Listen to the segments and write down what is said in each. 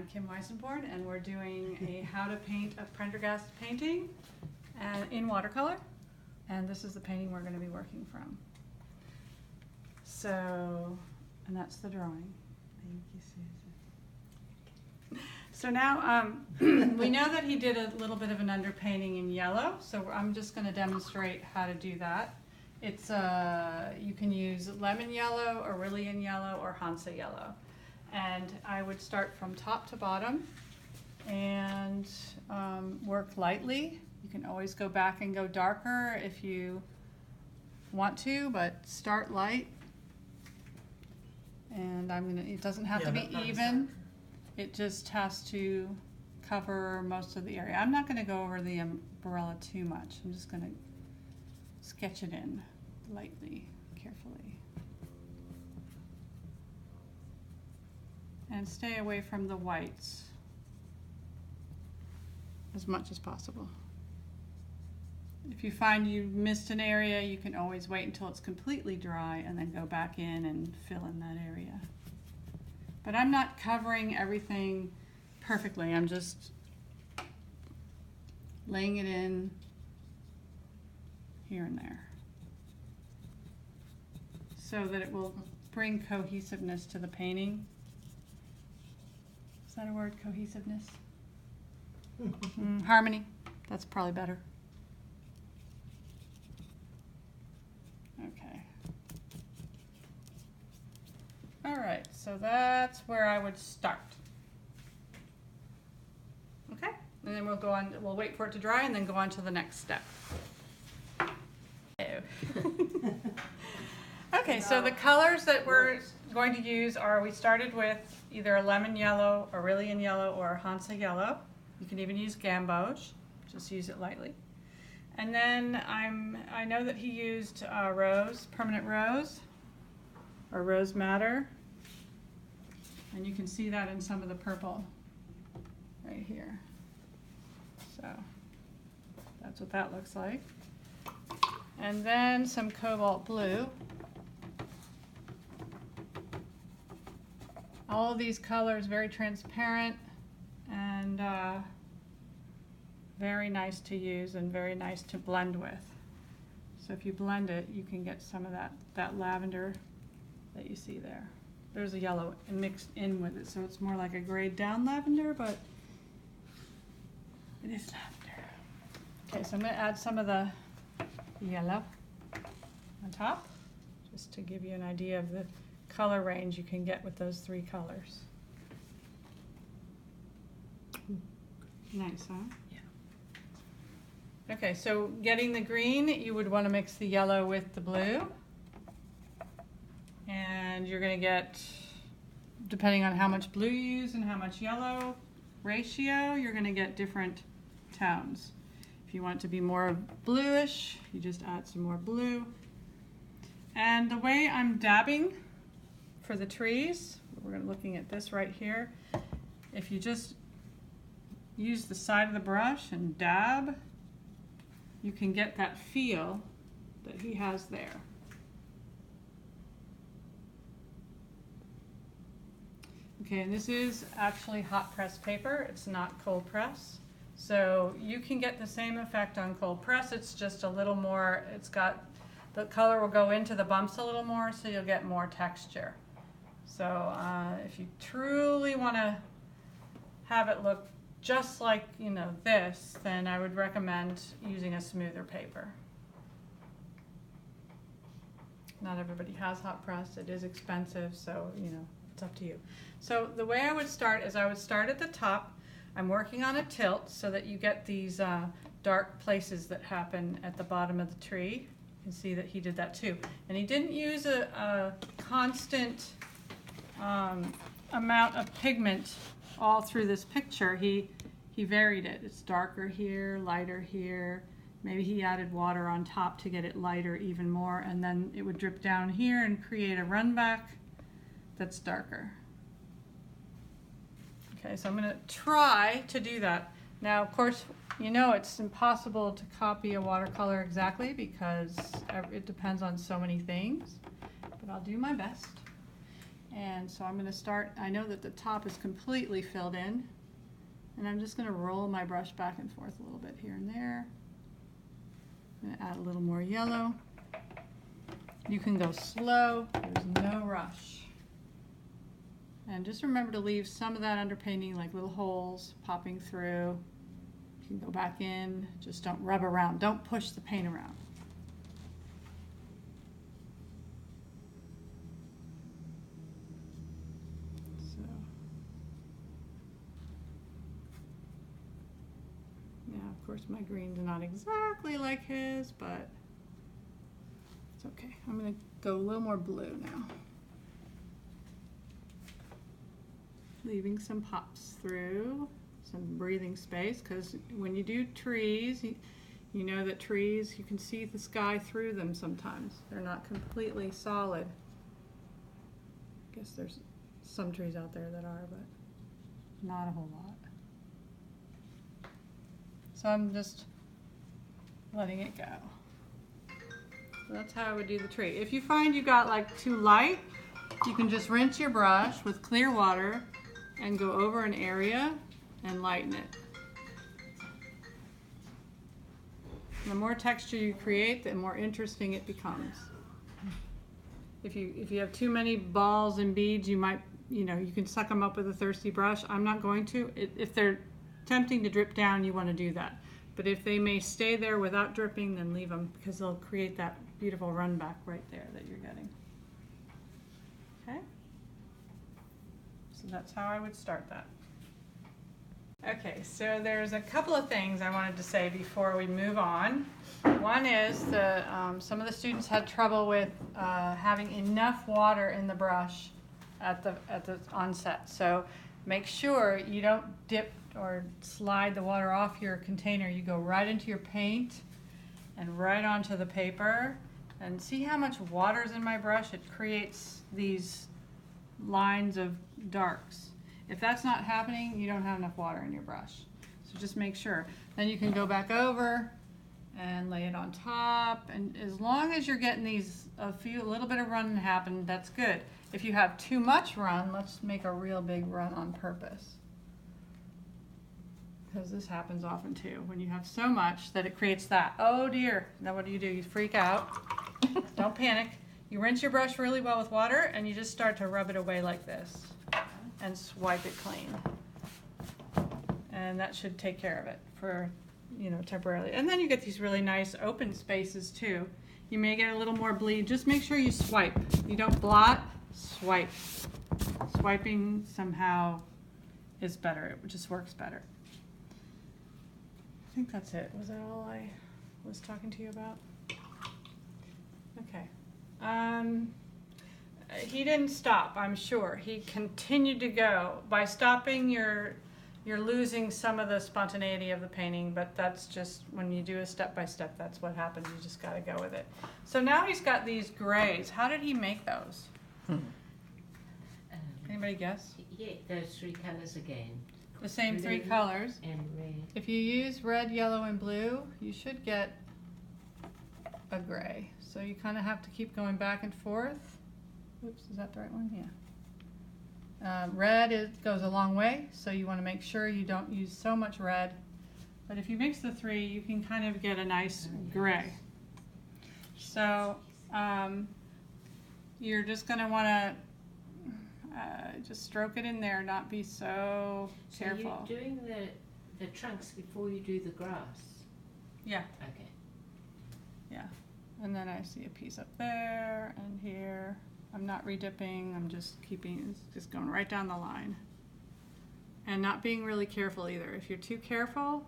I'm Kim Weissenborn, and we're doing a how to paint a Prendergast painting in watercolor. And this is the painting we're going to be working from. So, and that's the drawing. Thank you, Susan. So now we know that he did a little bit of an underpainting in yellow, so I'm just going to demonstrate how to do that. It's you can use lemon yellow, Aurelian yellow, or Hansa yellow. And I would start from top to bottom and work lightly. You can always go back and go darker if you want to, but start light. And it doesn't have to be even. It just has to cover most of the area. I'm not going to go over the umbrella too much. I'm just going to sketch it in lightly, carefully. And stay away from the whites as much as possible. If you find you missed an area, you can always wait until it's completely dry and then go back in and fill in that area. But I'm not covering everything perfectly. I'm just laying it in here and there so that it will bring cohesiveness to the painting. Is that a word, cohesiveness? Harmony, that's probably better. Okay. All right, so that's where I would start. Okay, and then we'll go on, we'll wait for it to dry and then go on to the next step. Okay, so the colors that we're going to use are, we started with either a lemon yellow, Aurelian yellow, or a Hansa yellow. You can even use gamboge, just use it lightly. And then I know that he used rose, permanent rose, or rose madder. And you can see that in some of the purple right here. So that's what that looks like. And then some cobalt blue. All of these colors very transparent and very nice to use and very nice to blend with. So if you blend it, you can get some of that lavender that you see there. There's a yellow mixed in with it, so it's more like a grayed down lavender, but it is lavender. Okay, so I'm going to add some of the yellow on top, just to give you an idea of the color range you can get with those three colors. Nice, huh? Yeah. Okay, so getting the green, you would want to mix the yellow with the blue. And you're going to get, depending on how much blue you use and how much yellow ratio, you're going to get different tones. If you want it to be more bluish, you just add some more blue. And the way I'm dabbing for the trees, we're looking at this right here. If you just use the side of the brush and dab, you can get that feel that he has there. Okay, and this is actually hot press paper. It's not cold press. So you can get the same effect on cold press. It's just a little more, the color will go into the bumps a little more, so you'll get more texture. So if you truly want to have it look just like, this, then I would recommend using a smoother paper. Not everybody has hot press. It is expensive, so, it's up to you. So the way I would start is I would start at the top. I'm working on a tilt so that you get these dark places that happen at the bottom of the tree. You can see that he did that too. And he didn't use a constant amount of pigment all through this picture. He varied it. It's darker here, lighter here. Maybe he added water on top to get it lighter even more, and then it would drip down here and create a run back that's darker. Okay, so I'm going to try to do that. Now, of course, it's impossible to copy a watercolor exactly because it depends on so many things, but I'll do my best. And in. So I'm going to start, I know that the top is completely filled in, and I'm just going to roll my brush back and forth a little bit here and there. I'm going to add a little more yellow. You can go slow, there's no rush. And just remember to leave some of that underpainting, like little holes popping through. You can go back in, just don't rub around, don't push the paint around. So, yeah, of course my greens are not exactly like his, but it's okay. I'm going to go a little more blue now. Leaving some pops through, some breathing space, because when you do trees, you know that trees, you can see the sky through them sometimes. They're not completely solid. I guess there's some trees out there that are, but not a whole lot. So I'm just letting it go. So that's how I would do the tree. If you find you got like too light, you can just rinse your brush with clear water and go over an area and lighten it. The more texture you create, the more interesting it becomes. If you have too many balls and beads, you might, you can suck them up with a thirsty brush. I'm not going to. If they're tempting to drip down, you want to do that. But if they may stay there without dripping, then leave them, because they'll create that beautiful run back right there that you're getting. Okay? So that's how I would start that. Okay, so there's a couple of things I wanted to say before we move on. One is some of the students had trouble with having enough water in the brush at the onset. So make sure you don't dip or slide the water off your container. You go right into your paint and right onto the paper. And see how much water's in my brush? It creates these lines of darks. If that's not happening, you don't have enough water in your brush. So just make sure. Then you can go back over and lay it on top. And as long as you're getting a little bit of run happen, that's good. If you have too much run, let's make a real big run on purpose. Because this happens often too. When you have so much that it creates that. Oh dear. Now what do? You freak out. Don't panic. You rinse your brush really well with water and you just start to rub it away like this and swipe it clean. And that should take care of it for, temporarily. And then you get these really nice open spaces too. You may get a little more bleed. Just make sure you swipe. You don't blot, swipe. Swiping somehow is better. It just works better. I think that's it. Was that all I was talking to you about? Okay. He didn't stop, I'm sure. He continued to go. By stopping, you're losing some of the spontaneity of the painting, but that's just, when you do a step-by-step, that's what happens. You just got to go with it. So now he's got these grays. How did he make those? Anybody guess? Yeah, those three colors again. The same three colors. And red. If you use red, yellow, and blue, you should get a gray. So you kind of have to keep going back and forth. Oops, is that the right one? Yeah. Red goes a long way, so you want to make sure you don't use so much red. But if you mix the three, you can kind of get a nice gray. So you're just going to want to just stroke it in there, not be so careful. So you're doing the trunks before you do the grass? Yeah. Okay. Yeah. And then I see a piece up there and here. I'm not redipping, I'm just it's just going right down the line. And not being really careful either. If you're too careful,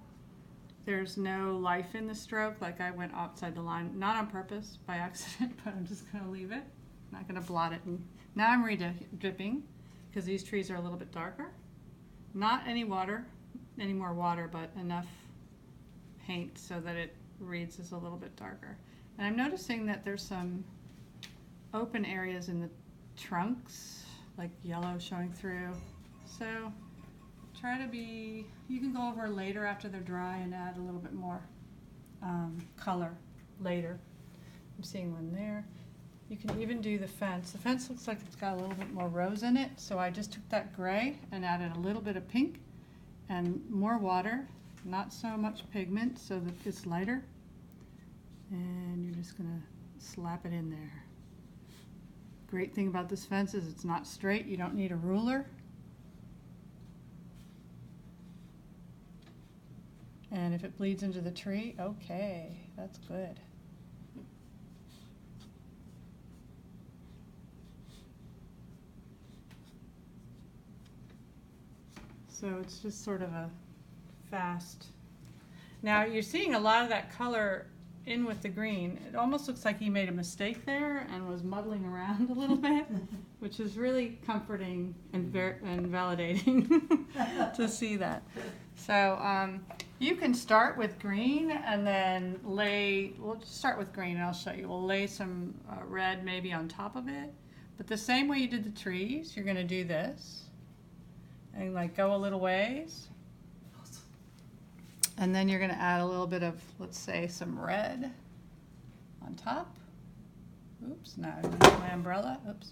there's no life in the stroke. Like I went outside the line, not on purpose, by accident, but I'm just gonna leave it. I'm not gonna blot it. And now I'm redipping because these trees are a little bit darker. Not any more water, but enough paint so that it reads as a little bit darker. And I'm noticing that there's some open areas in the trunks, like yellow showing through. So try to you can go over later after they're dry and add a little bit more color later. I'm seeing one there. You can even do the fence. The fence looks like it's got a little bit more rose in it, so I just took that gray and added a little bit of pink and more water, not so much pigment so that it's lighter. And you're just gonna slap it in there. Great thing about this fence is it's not straight. You don't need a ruler. And if it bleeds into the tree, okay, that's good. So it's just sort of a fast. Now you're seeing a lot of that color in with the green. It almost looks like he made a mistake there and was muddling around a little bit, which is really comforting and validating to see that. So you can start with green and then we'll just start with green and I'll show you. We'll lay some red maybe on top of it. But the same way you did the trees, you're gonna do this and like go a little ways. And then you're going to add a little bit of, let's say, some red on top. Oops, no, I don't have my umbrella. Oops.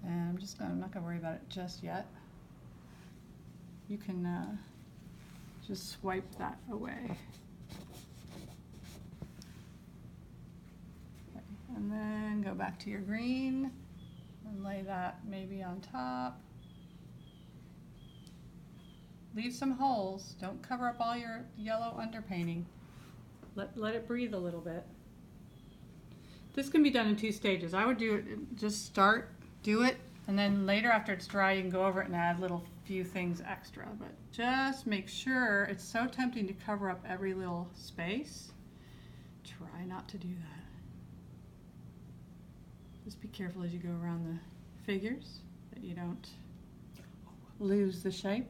And I'm not going to worry about it just yet. You can just swipe that away. Okay. And then go back to your green and lay that maybe on top. Leave some holes. Don't cover up all your yellow underpainting. Let it breathe a little bit. This can be done in 2 stages. I would do it, just start, do it, and then later after it's dry you can go over it and add little few things extra. But just make sure, it's so tempting to cover up every little space. Try not to do that. Just be careful as you go around the figures that you don't lose the shape.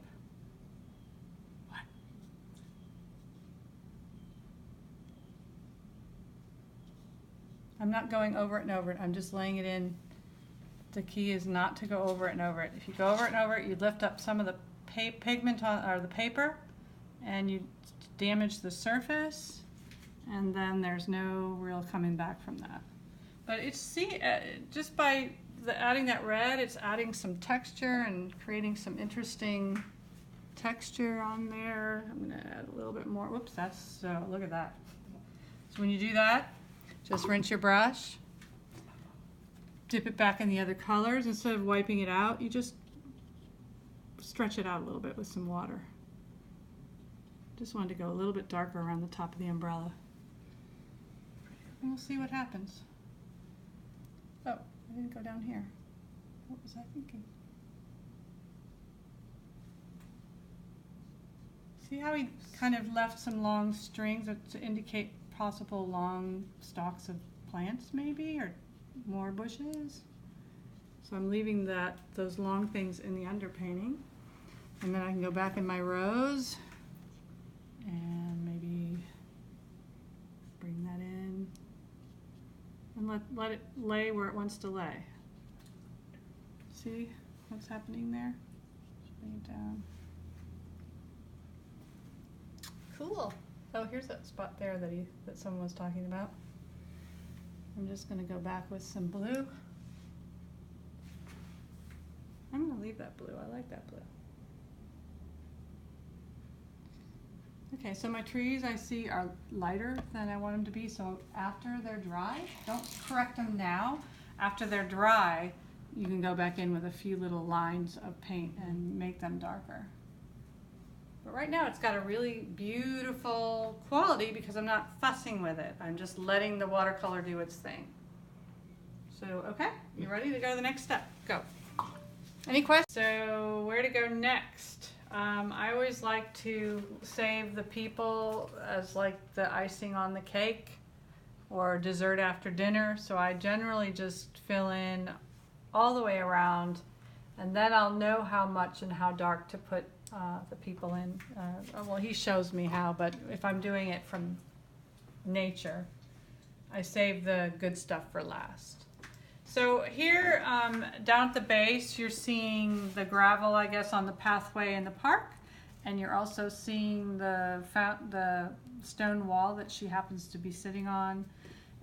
I'm not going over it and over it, I'm just laying it in. The key is not to go over it and over it. If you go over it and over it, you lift up some of the pigment or the paper and you damage the surface, and then there's no real coming back from that. But just by adding that red, it's adding some texture and creating some interesting texture on there. I'm gonna add a little bit more. Whoops, look at that. So when you do that, just rinse your brush, dip it back in the other colors. Instead of wiping it out, you just stretch it out a little bit with some water. Just wanted to go a little bit darker around the top of the umbrella. And we'll see what happens. Oh, I didn't go down here. What was I thinking? See how he kind of left some long strings to indicate possible long stalks of plants maybe, or more bushes. So I'm leaving those long things in the underpainting, and then I can go back in my rows and maybe bring that in and let it lay where it wants to lay. See what's happening there? Just bring it down. Cool. Oh, here's that spot there that someone was talking about. I'm just going to go back with some blue. I'm going to leave that blue. I like that blue. Okay, so my trees I see are lighter than I want them to be, so after they're dry, don't correct them now. After they're dry, you can go back in with a few little lines of paint and make them darker. But right now it's got a really beautiful quality because I'm not fussing with it. I'm just letting the watercolor do its thing. So, okay, you ready to go to the next step? Go. Any questions? So, where to go next? I always like to save the people as like the icing on the cake or dessert after dinner. So I generally just fill in all the way around, and then I'll know how much and how dark to put the people in. Well, he shows me how, but if I'm doing it from nature, I save the good stuff for last. So here, down at the base, you're seeing the gravel, I guess, on the pathway in the park, and you're also seeing the stone wall that she happens to be sitting on.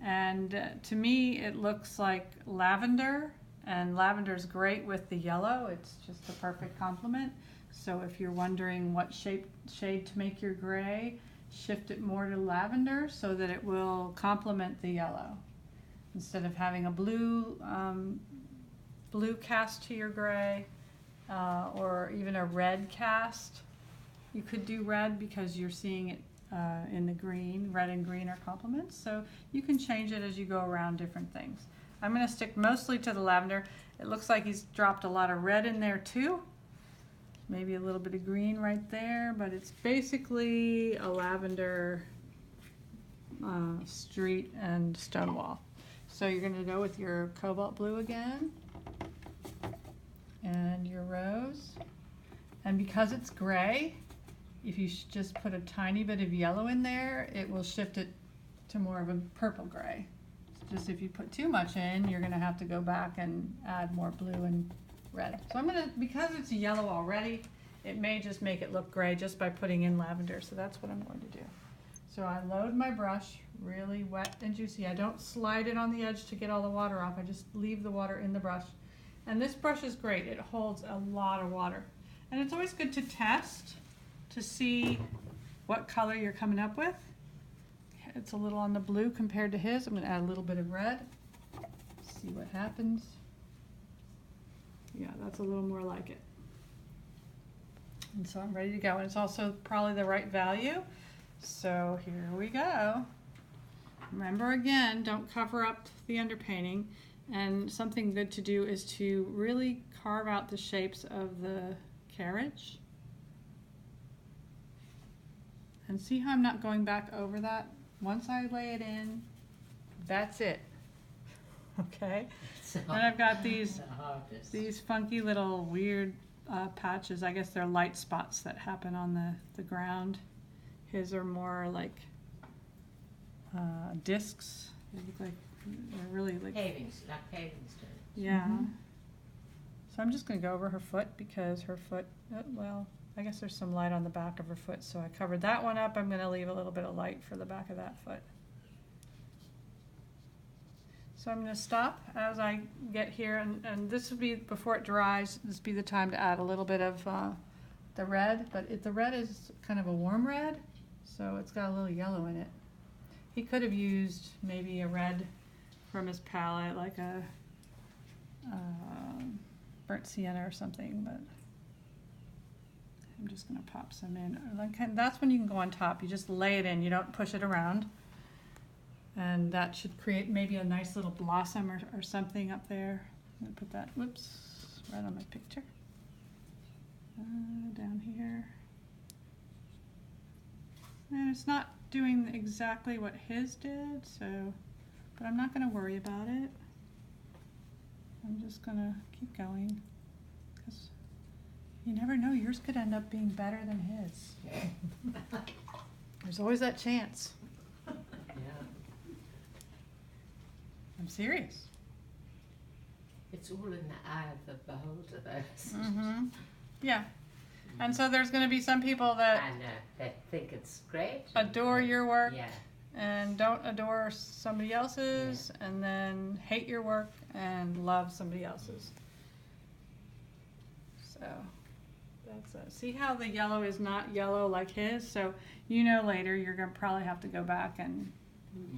And to me, it looks like lavender, and lavender is great with the yellow. It's just a perfect complement. So if you're wondering what shade to make your gray, shift it more to lavender so that it will complement the yellow. Instead of having a blue cast to your gray, or even a red cast. You could do red because you're seeing it in the green. Red and green are complements, so you can change it as you go around different things. I'm going to stick mostly to the lavender. It looks like he's dropped a lot of red in there too. Maybe a little bit of green right there, but it's basically a lavender street and stonewall. So you're going to go with your cobalt blue again and your rose. And because it's gray, if you just put a tiny bit of yellow in there, it will shift it to more of a purple gray. Just if you put too much in, you're going to have to go back and add more blue and red. So I'm going to, because it's yellow already, it may just make it look gray just by putting in lavender. So that's what I'm going to do. So I load my brush really wet and juicy. I don't slide it on the edge to get all the water off. I just leave the water in the brush. And this brush is great. It holds a lot of water. And it's always good to test to see what color you're coming up with. It's a little on the blue compared to his. I'm going to add a little bit of red. See what happens. Yeah, that's a little more like it. And so I'm ready to go. And it's also probably the right value. So here we go. Remember again, don't cover up the underpainting. And something good to do is to really carve out the shapes of the carriage. And see how I'm not going back over that? Once I lay it in, that's it. Okay? And I've got these funky little weird patches. I guess they're light spots that happen on the ground. His are more like discs. They look like they're really like paving stones. Yeah. Mm-hmm. So I'm just going to go over her foot because her foot, well, I guess there's some light on the back of her foot, so I covered that one up. I'm going to leave a little bit of light for the back of that foot. So I'm going to stop as I get here, and this will be, before it dries, this will be the time to add a little bit of the red, but the red is kind of a warm red, so it's got a little yellow in it. He could have used maybe a red from his palette, like a burnt sienna or something, but I'm just going to pop some in. That's when you can go on top. You just lay it in. You don't push it around. And that should create maybe a nice little blossom or something up there. I'm going to put that, whoops, right on my picture. Down here. And it's not doing exactly what his did, so, but I'm not going to worry about it. I'm just going to keep going, because you never know, yours could end up being better than his. There's always that chance. Yeah. I'm serious. It's all in the eye of the beholder, though. Mm-hmm. Yeah. And so there's going to be some people that think it's great. Adore your work. Yeah. And don't adore somebody else's, and then hate your work and love somebody else's. So that's it. See how the yellow is not yellow like his? So you know later you're going to probably have to go back and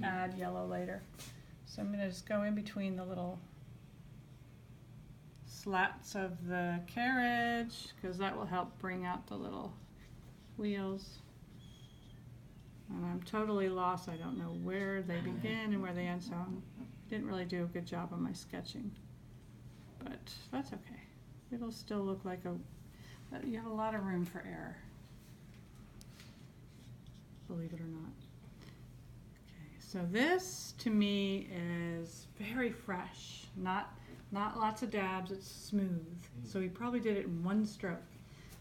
add yellow later. So I'm going to just go in between the little slats of the carriage, because that will help bring out the little wheels. And I'm totally lost. I don't know where they begin and where they end, so I didn't really do a good job on my sketching. But that's okay. It'll still look like you have a lot of room for error, believe it or not. Okay, so this to me is very fresh, not lots of dabs, it's smooth. So he probably did it in one stroke.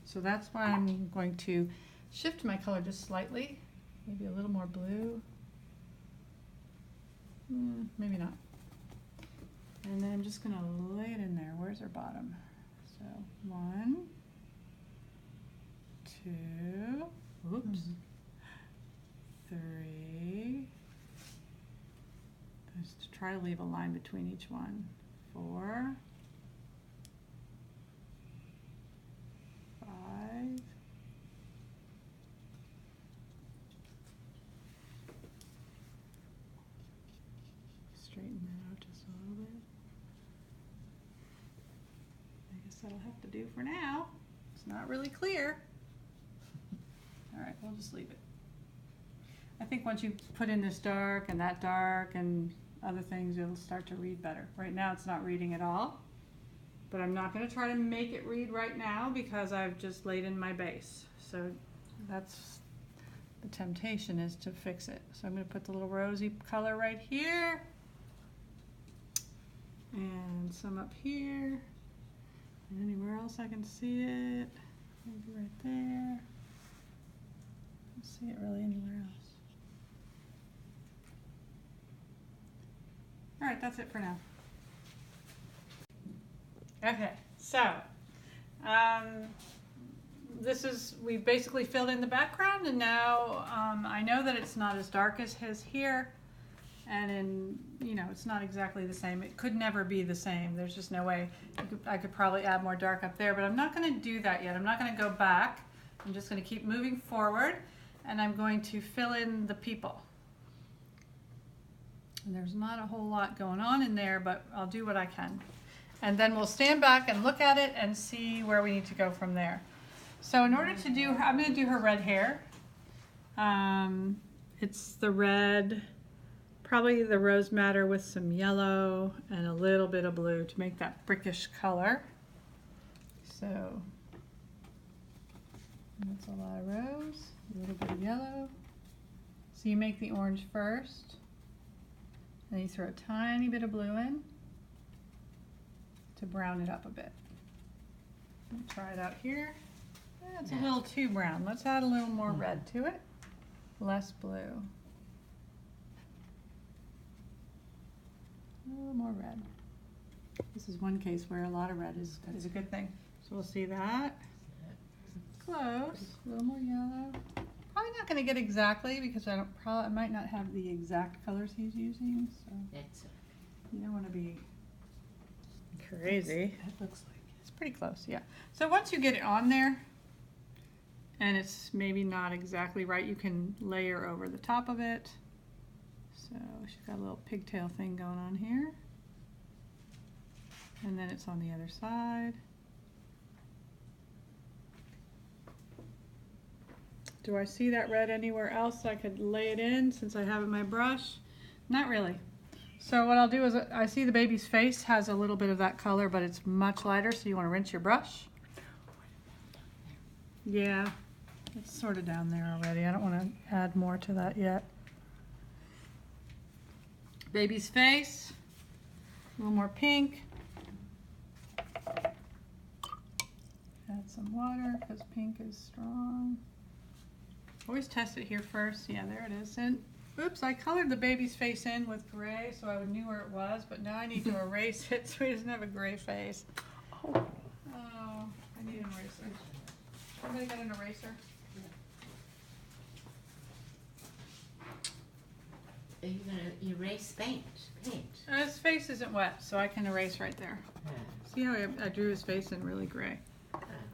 So that's why I'm going to shift my color just slightly. Maybe a little more blue. Maybe not. And then I'm just going to lay it in there. Where's her bottom? So 1, 2, oops, 3, try to leave a line between each one. 4, 5, straighten that out just a little bit. I guess that'll have to do for now. It's not really clear. All right, we'll just leave it. I think once you put in this dark and that dark and other things, it'll start to read better. Right now it's not reading at all, but I'm not going to try to make it read right now because I've just laid in my base. So that's the temptation, is to fix it. So I'm going to put the little rosy color right here and some up here and anywhere else I can see it. Maybe right there. Don't see it really anywhere else. All right, that's it for now. Okay, so we basically filled in the background, and now I know that it's not as dark as his here, and it's not exactly the same. It could never be the same. There's just no way. I could probably add more dark up there, but I'm not going to do that yet. I'm not going to go back. I'm just going to keep moving forward, and I'm going to fill in the people. And there's not a whole lot going on in there, but I'll do what I can. And then we'll stand back and look at it and see where we need to go from there. So in order to do, I'm going to do her red hair. It's the red, probably the rose madder with some yellow and a little bit of blue to make that brickish color. So that's a lot of rose, a little bit of yellow. So you make the orange first. And you throw a tiny bit of blue in to brown it up a bit. Try it out here. That's a little too brown. Let's add a little more red to it. Less blue. A little more red. This is one case where a lot of red is a good thing. So we'll see that. Close. A little more yellow. Probably not going to get exactly because I might not have the exact colors he's using. So you don't want to be crazy. That looks like it's pretty close, yeah. So once you get it on there, and it's maybe not exactly right, you can layer over the top of it. So she's got a little pigtail thing going on here, and then it's on the other side. Do I see that red anywhere else I could lay it in since I have my brush? Not really. So what I'll do is, I see the baby's face has a little bit of that color, but it's much lighter, so you want to rinse your brush. Yeah, it's sort of down there already. I don't want to add more to that yet. Baby's face, a little more pink. Add some water because pink is strong. Always test it here first. Yeah, there it is. And oops, I colored the baby's face in with gray so I knew where it was, but now I need to erase it so he doesn't have a gray face. Oh, I need an eraser. Somebody got an eraser? Are you going to erase paint? His face isn't wet, so I can erase right there. See how I drew his face in really gray?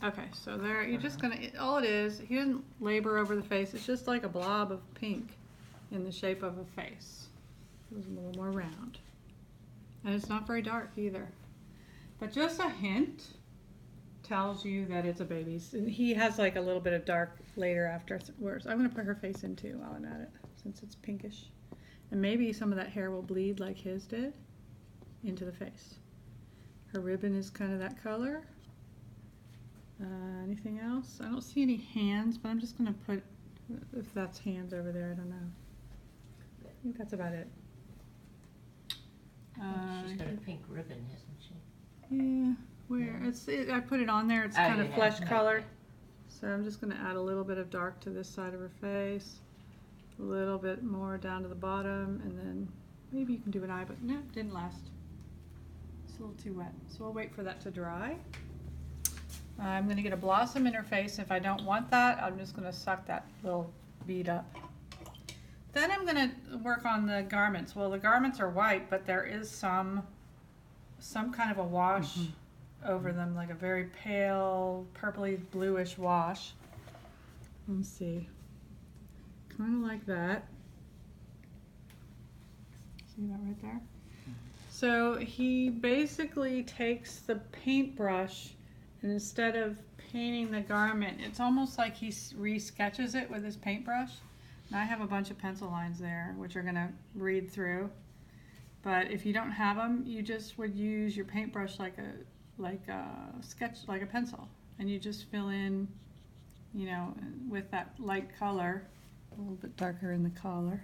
Okay, so there, you're just gonna, all it is, he doesn't labor over the face, it's just like a blob of pink in the shape of a face. It was a little more round. And it's not very dark either. But just a hint tells you that it's a baby's. And he has like a little bit of dark later afterwards. I'm gonna put her face in too while I'm at it, since it's pinkish. And maybe some of that hair will bleed like his did into the face. Her ribbon is kind of that color. Anything else? I don't see any hands, but I'm just going to put, if that's hands over there, I don't know. I think that's about it. She's got a pink ribbon, hasn't she? Yeah, where? I put it on there, it's kind of flesh colored. So I'm just going to add a little bit of dark to this side of her face, a little bit more down to the bottom, and then maybe you can do an eye, but no, it didn't last. It's a little too wet. So we'll wait for that to dry. I'm going to get a blossom in her face. If I don't want that, I'm just going to suck that little bead up. Then I'm gonna work on the garments. Well, the garments are white, but there is some kind of a wash over them, like a very pale, purpley bluish wash. Let's see. Kind of like that. See that right there? So he basically takes the paintbrush and instead of painting the garment, it's almost like he re-sketches it with his paintbrush. And I have a bunch of pencil lines there, which are gonna read through. But if you don't have them, you just would use your paintbrush like a sketch, like a pencil, and you just fill in, you know, with that light color, a little bit darker in the collar,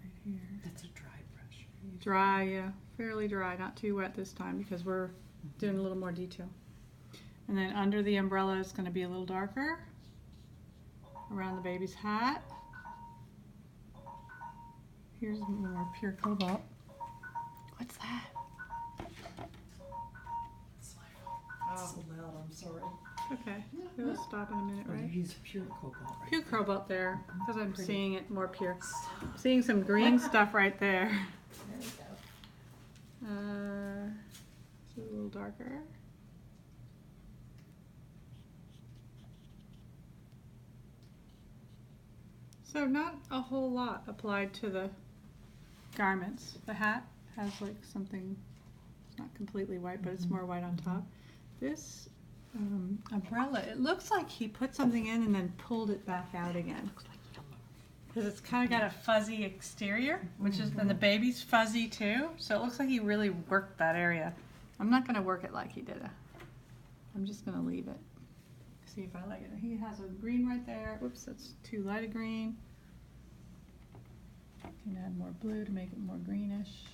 right here. That's a dry brush. Dry, yeah, fairly dry, not too wet this time because we're doing a little more detail. And then under the umbrella it's going to be a little darker, around the baby's hat. Here's more pure cobalt. What's that? It's so loud, I'm sorry. Okay, it'll stop in a minute, Or you right? use pure cobalt, right? Pure cobalt there, because I'm Pretty. seeing it more pure. Seeing some green stuff right there. There we go. It's a little darker. So not a whole lot applied to the garments. The hat has like something, it's not completely white, but it's more white on top. This umbrella, it looks like he put something in and then pulled it back out again. Because it's kind of got a fuzzy exterior, which is, and the baby's fuzzy too, so it looks like he really worked that area. I'm not going to work it like he did it. I'm just going to leave it. See if I like it. He has a green right there. Whoops, that's too light a green. Can add more blue to make it more greenish.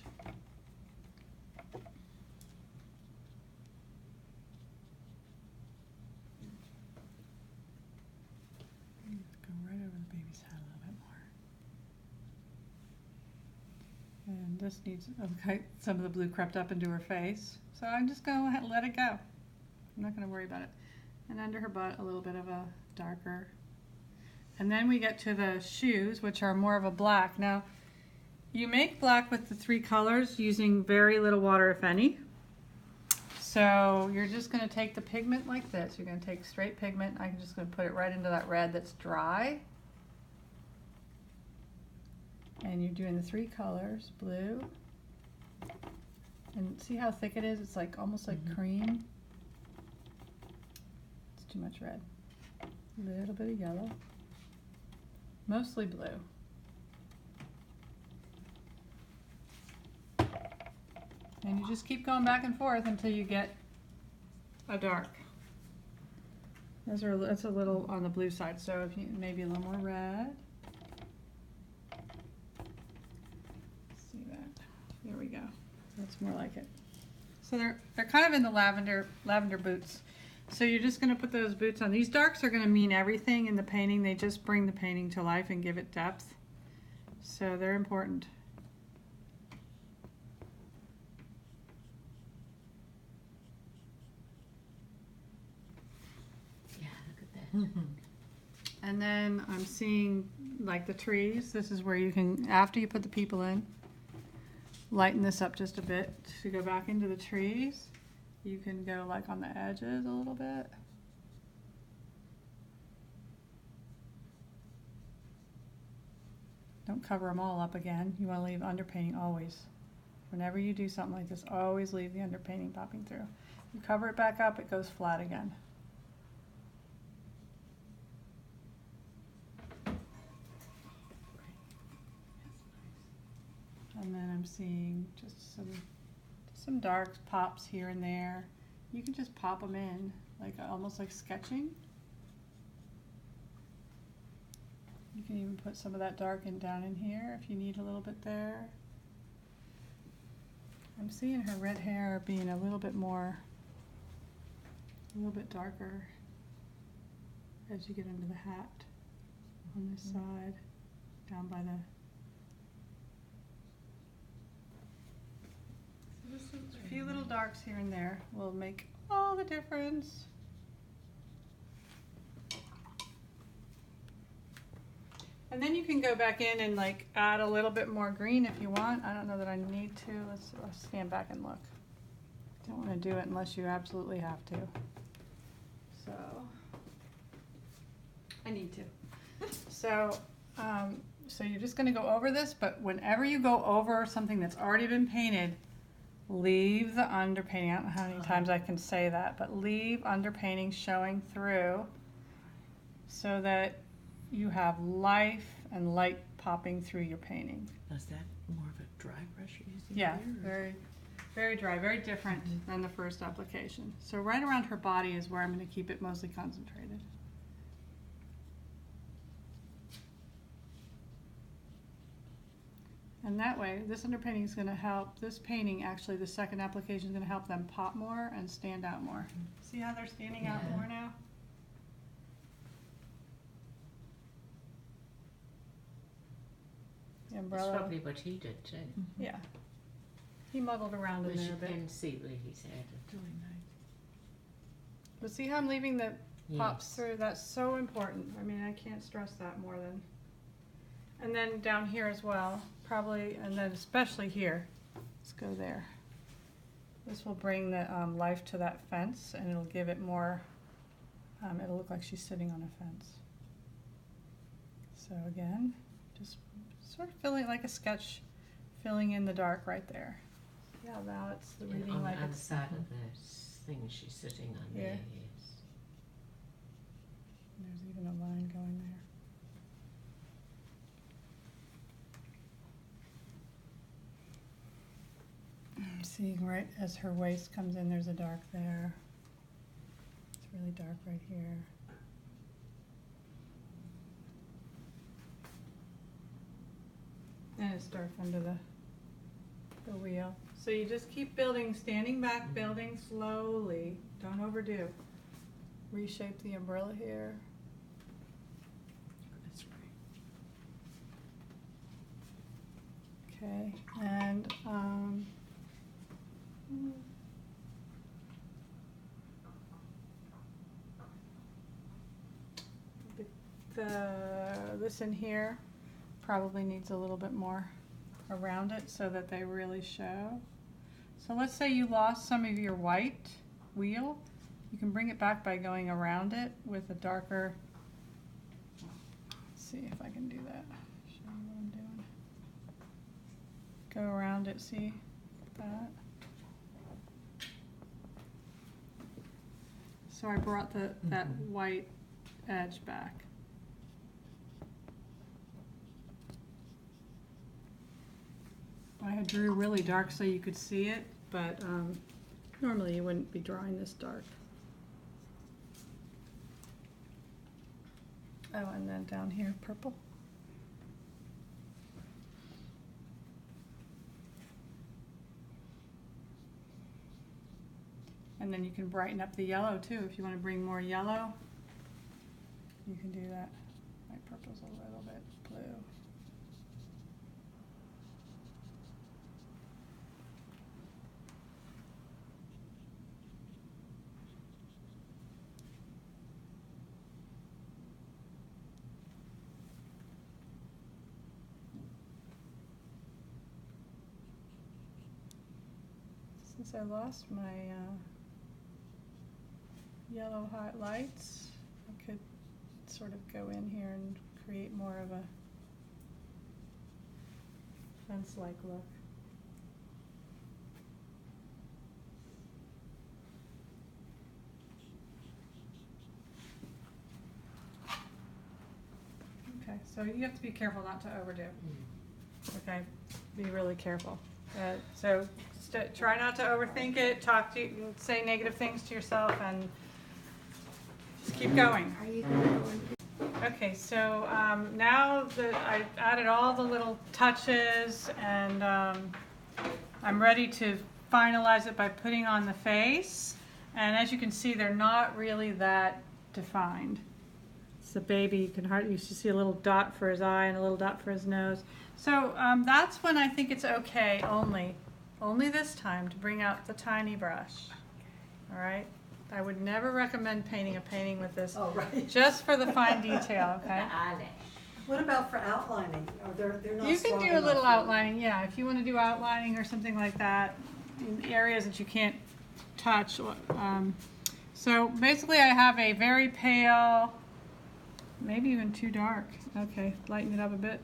Go right over the baby's head a little bit more. And this needs, okay, some of the blue crept up into her face. So I'm just going to let it go. I'm not going to worry about it. And under her butt, a little bit of a darker. And then we get to the shoes, which are more of a black. Now, you make black with the 3 colors using very little water, if any. So you're just going to take the pigment like this. You're going to take straight pigment. I'm just going to put it right into that red that's dry. And you're doing the 3 colors, blue. And see how thick it is? It's like almost like cream. It's too much red. A little bit of yellow. Mostly blue. And you just keep going back and forth until you get a dark. That's a little on the blue side, so if you maybe a little more red. See that? There we go. That's more like it. So they're kind of in the lavender boots. So you're just going to put those boots on. These darks are going to mean everything in the painting. They just bring the painting to life and give it depth. So they're important. Yeah, look at that. And then I'm seeing like the trees. This is where you can, after you put the people in, lighten this up just a bit to go back into the trees. You can go like on the edges a little bit. Don't cover them all up again. You want to leave underpainting always. Whenever you do something like this, always leave the underpainting popping through. You cover it back up, it goes flat again. And then I'm seeing just some dark pops here and there. You can just pop them in, like almost like sketching. You can even put some of that dark down in here if you need a little bit there. I'm seeing her red hair being a little bit darker as you get into the hat on this side, down by the. So just a few little darks here and there will make all the difference. And then you can go back in and like add a little bit more green if you want. I don't know that I need to. I'll stand back and look. Don't want to do it unless you absolutely have to. So, I need to. So, so you're just going to go over this, but whenever you go over something that's already been painted, leave the underpainting. I don't know how many times I can say that, but leave underpainting showing through so that you have life and light popping through your painting. Is that more of a dry brush you're using? Yeah, there, or- very, very dry, very different than the first application. So right around her body is where I'm going to keep it mostly concentrated. And that way, this underpainting is going to help, this painting actually, the second application is going to help them pop more and stand out more. See how they're standing out Yeah. more now? The That's umbrella, probably what he did too. yeah. He muddled around in Which there a you bit. can see where he's added. Really nice. But see how I'm leaving the pops Yes. through? That's so important. I mean, I can't stress that more than. And then down here as well, probably, and then especially here. Let's go there. This will bring the life to that fence, and it'll give it more, it'll look like she's sitting on a fence. So again, just sort of filling like a sketch, filling in the dark right there. Yeah, now it's the And reading on like the other it's. side of the thing she's sitting on Yeah. there, yes. There's even a line going there. See, right as her waist comes in, there's a dark there. It's really dark right here. And it's dark under the wheel. So you just keep building, standing back, building slowly. Don't overdo. Reshape the umbrella here. That's great. Okay, and this in here probably needs a little bit more around it so that they really show. So let's say you lost some of your white wheel. You can bring it back by going around it with a darker. Let's see if I can do that. Show you what I'm doing. Go around it, see that? So I brought that white edge back. I had drew really dark so you could see it, but normally you wouldn't be drawing this dark. Oh, and then down here, purple. And then you can brighten up the yellow too. If you want to bring more yellow, you can do that. My purple's a little bit blue. Since I lost my yellow highlights, I could sort of go in here and create more of a fence-like look. Okay, so you have to be careful not to overdo. Okay, be really careful. So try not to overthink it. Say negative things to yourself, and just keep going. Are you gonna go in? Okay, so now that I added all the little touches, and I'm ready to finalize it by putting on the face. And as you can see, they're not really that defined. It's the baby. You should see a little dot for his eye and a little dot for his nose. So that's when I think it's okay, only this time, to bring out the tiny brush. All right? I would never recommend painting a painting with this, Oh, right. just for the fine detail, The okay? eyelash. What about for outlining? Or they're not You can strong do a enough little for- outlining, yeah, if you want to do outlining or something like that in the areas that you can't touch. So basically I have a very pale, maybe even too dark. Okay, lighten it up a bit.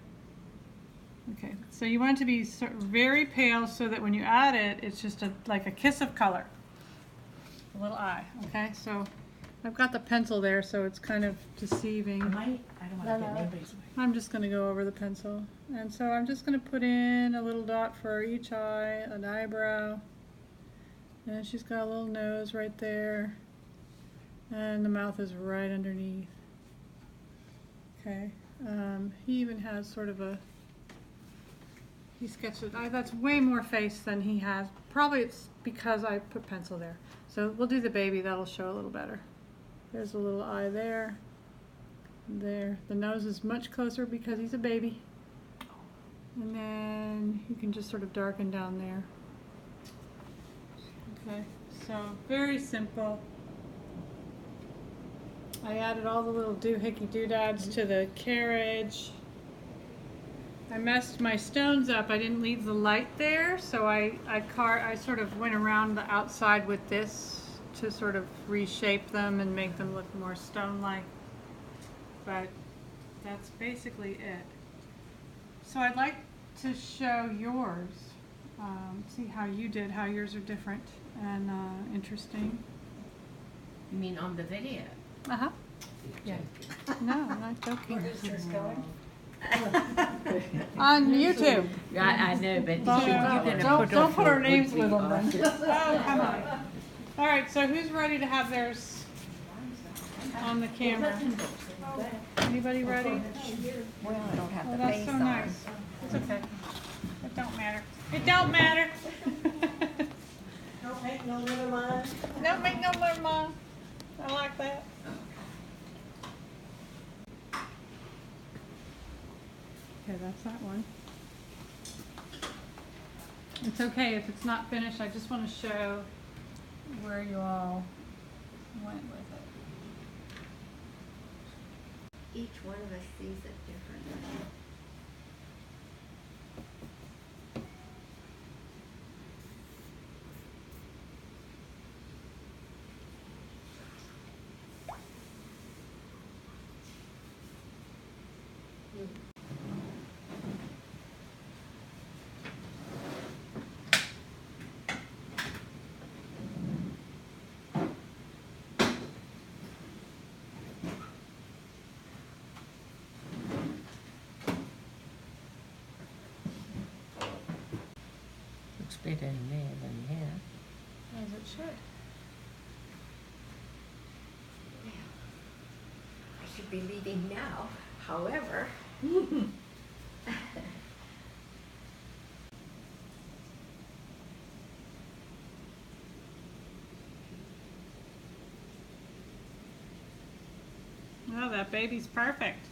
Okay, so you want it to be very pale so that when you add it, it's just like a kiss of color. A little eye, okay? So I've got the pencil there, so it's kind of deceiving. I don't want to get anybody's way. I'm just going to go over the pencil. And so I'm just going to put in a little dot for each eye, an eyebrow. And she's got a little nose right there. And the mouth is right underneath. Okay. He even has sort of a, he sketched it. That's way more face than he has. Probably it's because I put pencil there. So we'll do the baby, that'll show a little better. There's a little eye there. There. The nose is much closer because he's a baby. And then you can just sort of darken down there. Okay, so very simple. I added all the little doohickey doodads to the carriage. I messed my stones up. I didn't leave the light there, so I sort of went around the outside with this to sort of reshape them and make them look more stone-like. But that's basically it. So I'd like to show yours. See how you did, how yours are different and interesting. You mean on the video? Uh-huh. Yeah. No, I'm not joking. Where is yours going? On YouTube. I know, but Don't- you're gonna don't off put our your names would-be with them then. artist. Oh, come on. All right, so who's ready to have theirs on the camera? Anybody ready? Well, I don't have Oh, the that's face so on. nice. It's okay. It don't matter. It don't matter. Don't make no little line. Don't make no more mom. I like that. Okay, that's that one. It's okay if it's not finished. I just want to show where you all went with it. Each one of us sees it differently. Looks better in there than here. As it should. I should be leaving now, however. Oh, that baby's perfect.